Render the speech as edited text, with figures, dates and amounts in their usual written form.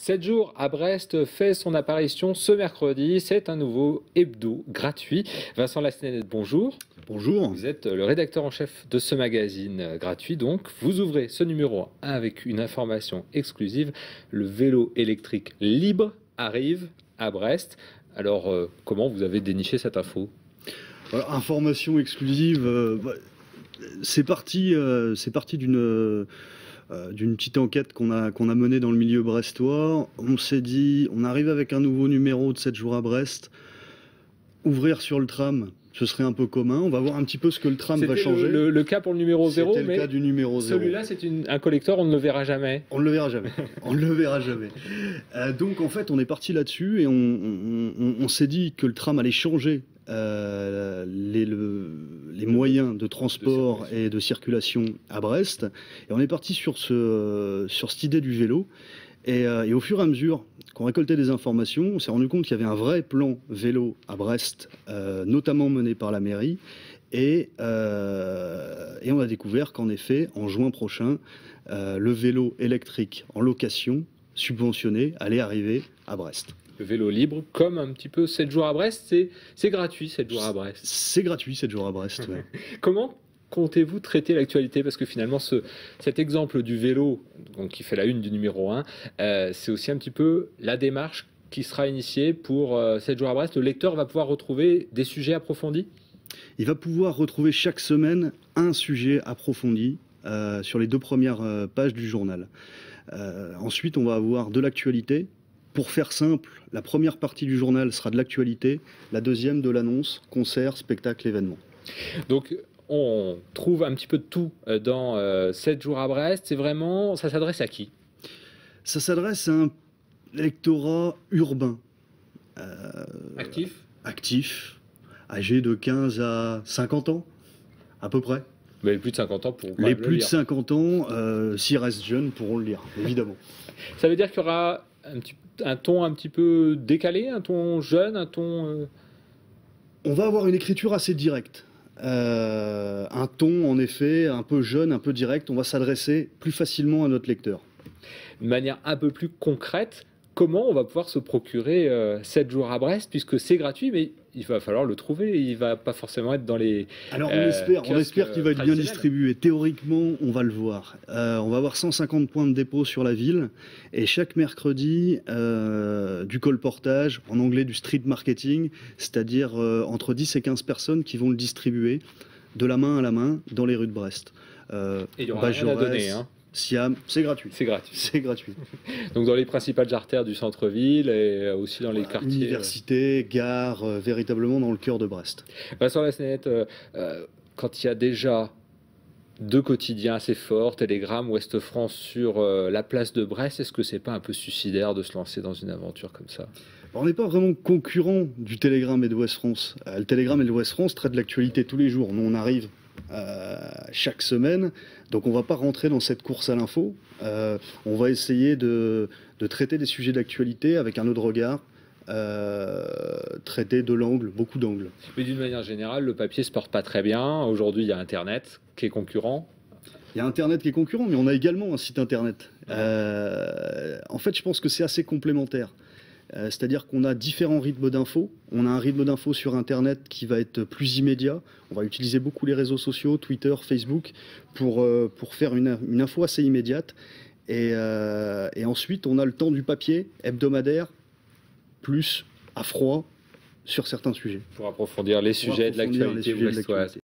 7 jours à Brest fait son apparition ce mercredi. C'est un nouveau hebdo gratuit. Vincent Lassenet, bonjour. Bonjour. Vous êtes le rédacteur en chef de ce magazine gratuit. Donc, vous ouvrez ce numéro 1 avec une information exclusive. Le vélo électrique libre arrive à Brest. Alors, comment vous avez déniché cette info? Information exclusive, c'est parti d'une petite enquête qu'on a menée dans le milieu brestois. On s'est dit, on arrive avec un nouveau numéro de 7 jours à Brest. Ouvrir sur le tram, ce serait un peu commun. On va voir un petit peu ce que le tram va changer. C'était le cas pour le numéro 0, C'était le cas du numéro 0. Celui-là, c'est un collector, on ne le verra jamais. On ne le verra jamais. On ne le verra jamais. Donc en fait, on est parti là-dessus et on s'est dit que le tram allait changer les moyens de transport et de circulation à Brest. Et on est parti sur cette idée du vélo. Et au fur et à mesure qu'on récoltait des informations, on s'est rendu compte qu'il y avait un vrai plan vélo à Brest, notamment mené par la mairie. Et on a découvert qu'en effet, en juin prochain, le vélo électrique en location subventionné allait arriver à Brest. Le vélo libre, comme un petit peu 7 jours à Brest, c'est gratuit 7 jours à Brest. C'est gratuit 7 jours à Brest, ouais. Comment comptez-vous traiter l'actualité? Parce que finalement, cet exemple du vélo, donc, qui fait la une du numéro 1, c'est aussi un petit peu la démarche qui sera initiée pour 7 jours à Brest. Le lecteur va pouvoir retrouver des sujets approfondis? Il va pouvoir retrouver chaque semaine un sujet approfondi sur les 2 premières pages du journal. Ensuite, on va avoir de l'actualité. Pour faire simple, la première partie du journal sera de l'actualité, la deuxième de l'annonce, concert, spectacle, événement. Donc, on trouve un petit peu de tout dans 7 jours à Brest. C'est vraiment, ça s'adresse à qui? Ça s'adresse à un lectorat urbain. Actif, âgé de 15 à 50 ans, à peu près. Mais les plus de 50 ans pourront Les plus de 50 ans, s'ils restent jeunes, pourront le lire, évidemment. Ça veut dire qu'il y aura un ton un petit peu décalé, un ton jeune, un ton... On va avoir une écriture assez directe. Un ton, en effet, un peu jeune, un peu direct. On va s'adresser plus facilement à notre lecteur. De manière un peu plus concrète, comment on va pouvoir se procurer 7 jours à Brest, puisque c'est gratuit, mais il va falloir le trouver, il ne va pas forcément être dans les... Alors on espère qu'il va être bien distribué. Théoriquement, on va le voir. On va avoir 150 points de dépôt sur la ville, et chaque mercredi, du colportage, en anglais du street marketing, c'est-à-dire entre 10 et 15 personnes qui vont le distribuer de la main à la main dans les rues de Brest. Et il y aura rien à donner, hein. Siam, c'est gratuit. C'est gratuit. C'est gratuit. Donc dans les principales artères du centre-ville et aussi dans les quartiers. Université, gare, véritablement dans le cœur de Brest. Vincent Lassenet, quand il y a déjà 2 quotidiens assez forts, Télégramme, Ouest France, sur la place de Brest, est-ce que c'est pas un peu suicidaire de se lancer dans une aventure comme ça? On n'est pas vraiment concurrent du Télégramme et de Ouest France. Le Télégramme et le Ouest France traitent de l'actualité tous les jours. Nous, on arrive chaque semaine, donc on ne va pas rentrer dans cette course à l'info. On va essayer de traiter des sujets d'actualité avec un autre regard, traiter de l'angle, beaucoup d'angles. Mais d'une manière générale, le papier se porte pas très bien. Aujourd'hui, il y a Internet qui est concurrent. Il y a Internet qui est concurrent, mais on a également un site Internet. En fait, je pense que c'est assez complémentaire. C'est-à-dire qu'on a différents rythmes d'infos. On a un rythme d'infos sur Internet qui va être plus immédiat. On va utiliser beaucoup les réseaux sociaux, Twitter, Facebook, pour faire une info assez immédiate. Et ensuite, on a le temps du papier hebdomadaire, plus à froid, sur certains sujets. Pour approfondir les sujets de l'actualité brestoise.